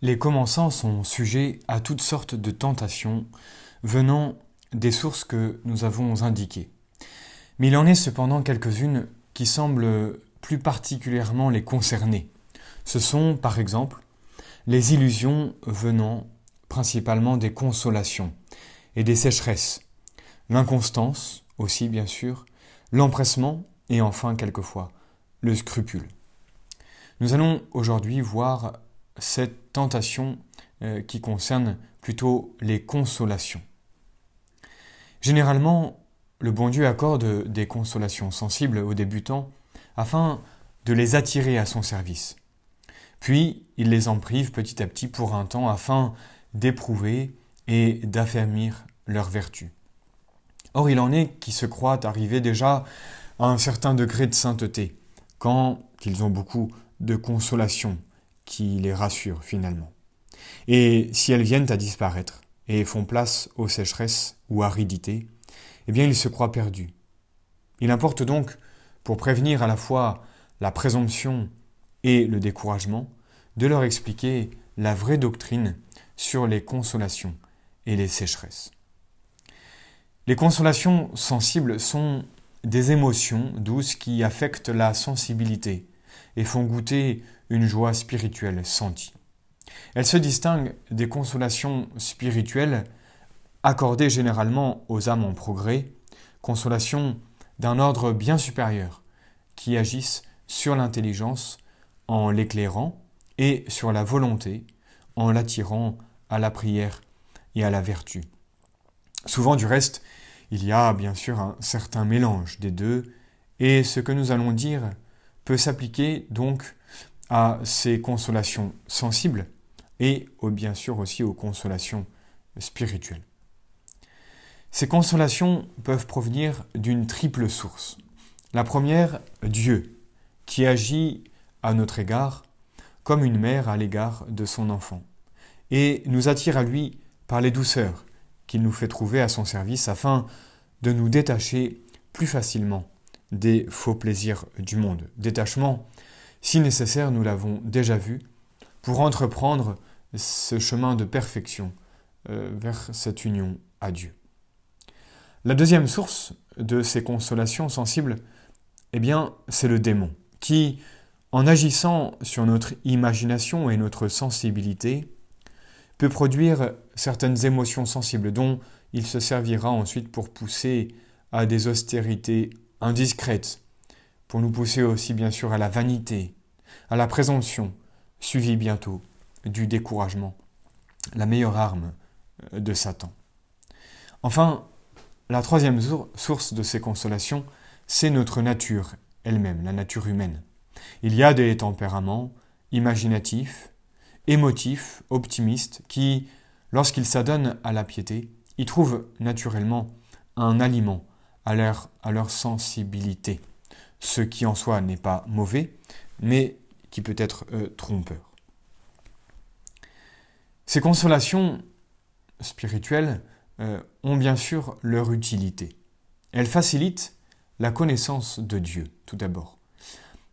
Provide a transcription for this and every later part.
Les commençants sont sujets à toutes sortes de tentations venant des sources que nous avons indiquées. Mais il en est cependant quelques-unes qui semblent plus particulièrement les concerner. Ce sont, par exemple, les illusions venant principalement des consolations et des sécheresses, l'inconstance aussi bien sûr, l'empressement et enfin quelquefois le scrupule. Nous allons aujourd'hui voir cette tentation qui concerne plutôt les consolations. Généralement, le bon Dieu accorde des consolations sensibles aux débutants afin de les attirer à son service. Puis, il les en prive petit à petit pour un temps afin d'éprouver et d'affermir leur vertu. Or, il en est qui se croient arriver déjà à un certain degré de sainteté, quand ils ont beaucoup de consolations qui les rassurent finalement. Et si elles viennent à disparaître et font place aux sécheresses ou aridités, eh bien ils se croient perdus. Il importe donc, pour prévenir à la fois la présomption et le découragement, de leur expliquer la vraie doctrine sur les consolations et les sécheresses. Les consolations sensibles sont des émotions douces qui affectent la sensibilité et font goûter une joie spirituelle sentie. Elles se distinguent des consolations spirituelles accordées généralement aux âmes en progrès, consolations d'un ordre bien supérieur, qui agissent sur l'intelligence en l'éclairant et sur la volonté en l'attirant à la prière et à la vertu. Souvent du reste, il y a bien sûr un certain mélange des deux, et ce que nous allons dire peut s'appliquer donc à ces consolations sensibles et bien sûr aussi aux consolations spirituelles. Ces consolations peuvent provenir d'une triple source. La première, Dieu, qui agit à notre égard comme une mère à l'égard de son enfant, et nous attire à lui par les douceurs qu'il nous fait trouver à son service afin de nous détacher plus facilement des faux plaisirs du monde. Détachement, si nécessaire, nous l'avons déjà vu, pour entreprendre ce chemin de perfection vers cette union à Dieu. La deuxième source de ces consolations sensibles, eh bien, c'est le démon, qui, en agissant sur notre imagination et notre sensibilité, peut produire certaines émotions sensibles dont il se servira ensuite pour pousser à des austérités indiscrètes, pour nous pousser aussi bien sûr à la vanité, à la présomption, suivie bientôt du découragement, la meilleure arme de Satan. Enfin, la troisième source de ces consolations, c'est notre nature elle-même, la nature humaine. Il y a des tempéraments imaginatifs, émotifs, optimistes, qui, lorsqu'ils s'adonnent à la piété, y trouvent naturellement un aliment à leur sensibilité, ce qui en soi n'est pas mauvais, mais qui peut être trompeur. Ces consolations spirituelles ont bien sûr leur utilité. Elles facilitent la connaissance de Dieu, tout d'abord.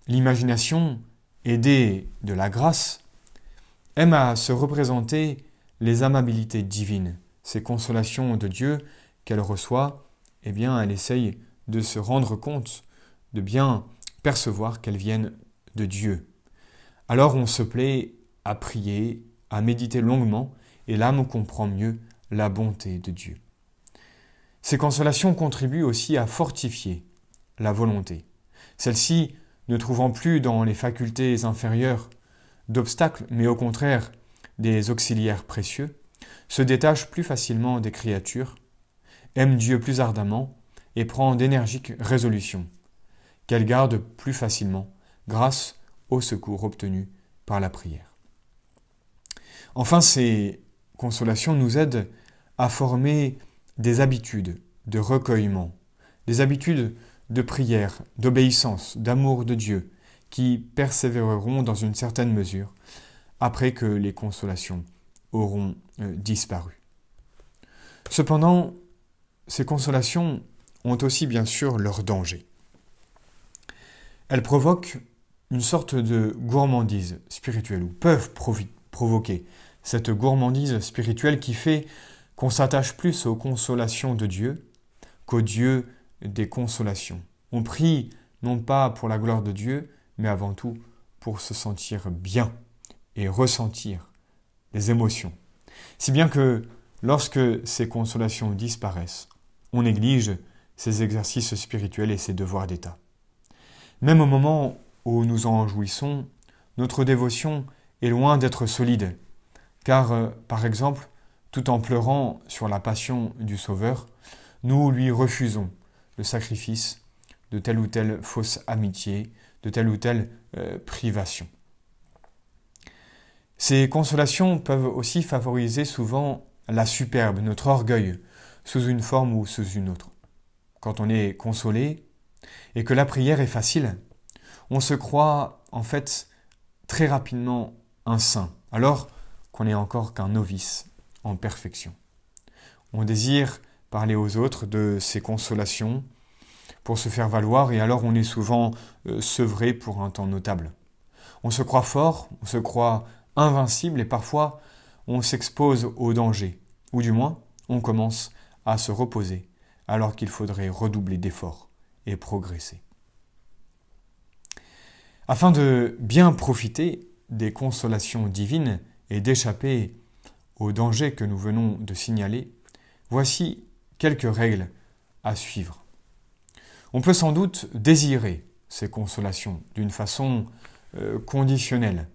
L'imagination, aidée de la grâce, aime à se représenter les amabilités divines. Ces consolations de Dieu qu'elle reçoit, eh bien, elle essaye de se rendre compte, de bien percevoir qu'elles viennent de Dieu. Alors on se plaît à prier, à méditer longuement, et l'âme comprend mieux la bonté de Dieu. Ces consolations contribuent aussi à fortifier la volonté. Celle-ci, ne trouvant plus dans les facultés inférieures d'obstacles, mais au contraire des auxiliaires précieux, se détache plus facilement des créatures, aime Dieu plus ardemment et prend d'énergiques résolutions, qu'elle garde plus facilement grâce au secours obtenu par la prière. Enfin, ces consolations nous aident à former des habitudes de recueillement, des habitudes de prière, d'obéissance, d'amour de Dieu, qui persévéreront dans une certaine mesure après que les consolations auront disparu. Cependant, ces consolations ont aussi bien sûr leurs dangers. Elles provoquent une sorte de gourmandise spirituelle, ou peuvent provoquer cette gourmandise spirituelle qui fait qu'on s'attache plus aux consolations de Dieu qu'au Dieu des consolations. On prie non pas pour la gloire de Dieu, mais avant tout pour se sentir bien et ressentir les émotions. Si bien que lorsque ces consolations disparaissent, on néglige ces exercices spirituels et ces devoirs d'État. Même au moment où nous en jouissons, notre dévotion est loin d'être solide, car, par exemple, tout en pleurant sur la passion du Sauveur, nous lui refusons le sacrifice de telle ou telle fausse amitié, de telle ou telle privation. Ces consolations peuvent aussi favoriser souvent la superbe, notre orgueil, sous une forme ou sous une autre. Quand on est consolé et que la prière est facile, on se croit en fait très rapidement un saint, alors qu'on n'est encore qu'un novice en perfection. On désire parler aux autres de ces consolations pour se faire valoir et alors on est souvent sevré pour un temps notable. On se croit fort, on se croit invincible et parfois on s'expose au danger, ou du moins on commence à se reposer alors qu'il faudrait redoubler d'efforts et progresser. Afin de bien profiter des consolations divines et d'échapper au danger que nous venons de signaler, voici quelques règles à suivre. On peut sans doute désirer ces consolations d'une façon conditionnelle,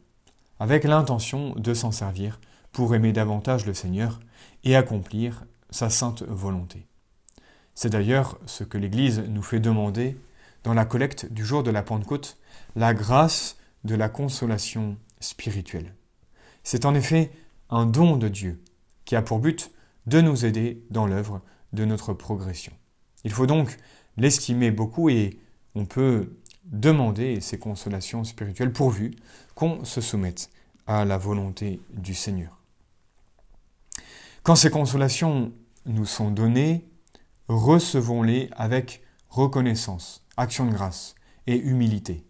avec l'intention de s'en servir pour aimer davantage le Seigneur et accomplir sa sainte volonté. C'est d'ailleurs ce que l'Église nous fait demander dans la collecte du jour de la Pentecôte, la grâce de la consolation spirituelle. C'est en effet un don de Dieu qui a pour but de nous aider dans l'œuvre de notre progression. Il faut donc l'estimer beaucoup et on peut demander ces consolations spirituelles pourvu qu'on se soumette à la volonté du Seigneur. Quand ces consolations nous sont données, recevons-les avec reconnaissance, action de grâce et humilité,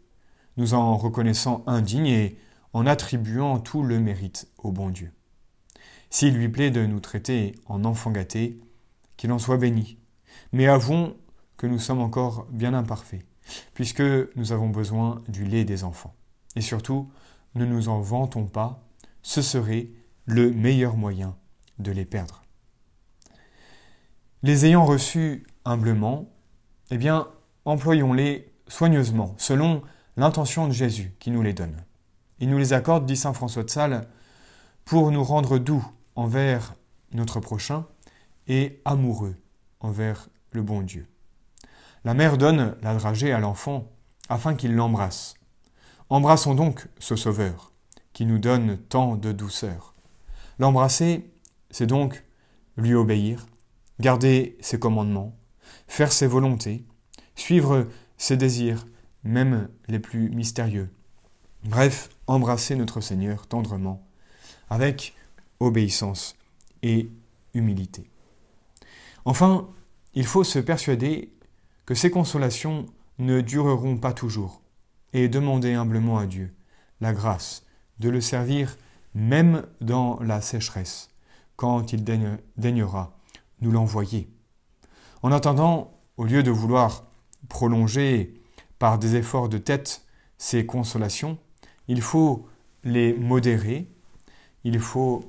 nous en reconnaissant indignes et en attribuant tout le mérite au bon Dieu. S'il lui plaît de nous traiter en enfants gâtés, qu'il en soit béni. Mais avouons que nous sommes encore bien imparfaits, puisque nous avons besoin du lait des enfants. Et surtout, ne nous en vantons pas, ce serait le meilleur moyen de les perdre. Les ayant reçus humblement, eh bien, employons-les soigneusement, selon l'intention de Jésus qui nous les donne. Il nous les accorde, dit saint François de Sales, pour nous rendre doux envers notre prochain et amoureux envers le bon Dieu. La mère donne la dragée à l'enfant afin qu'il l'embrasse. Embrassons donc ce Sauveur qui nous donne tant de douceur. L'embrasser, c'est donc lui obéir, garder ses commandements, faire ses volontés, suivre ses désirs, même les plus mystérieux. Bref, embrasser notre Seigneur tendrement, avec obéissance et humilité. Enfin, il faut se persuader que ces consolations ne dureront pas toujours et demander humblement à Dieu la grâce de le servir même dans la sécheresse, quand il daignera nous l'envoyer. En attendant, au lieu de vouloir prolonger par des efforts de tête ces consolations, il faut les modérer, il faut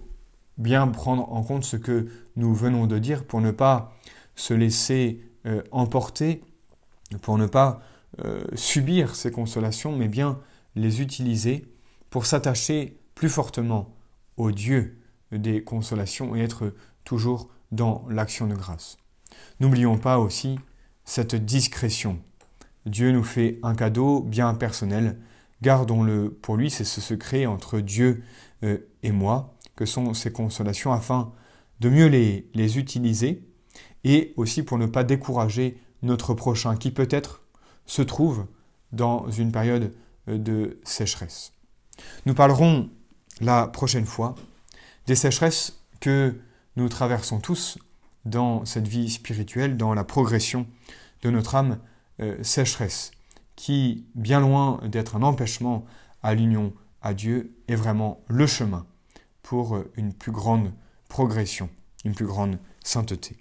bien prendre en compte ce que nous venons de dire pour ne pas se laisser emporter, pour ne pas subir ces consolations, mais bien les utiliser pour s'attacher plus fortement au Dieu des consolations et être toujours dans l'action de grâce. N'oublions pas aussi cette discrétion. Dieu nous fait un cadeau bien personnel. Gardons-le pour lui, c'est ce secret entre Dieu et moi, que sont ces consolations, afin de mieux les utiliser et aussi pour ne pas décourager notre prochain qui peut-être se trouve dans une période de sécheresse. Nous parlerons la prochaine fois des sécheresses que nous traversons tous dans cette vie spirituelle, dans la progression de notre âme, sécheresse qui, bien loin d'être un empêchement à l'union à Dieu, est vraiment le chemin pour une plus grande progression, une plus grande sainteté.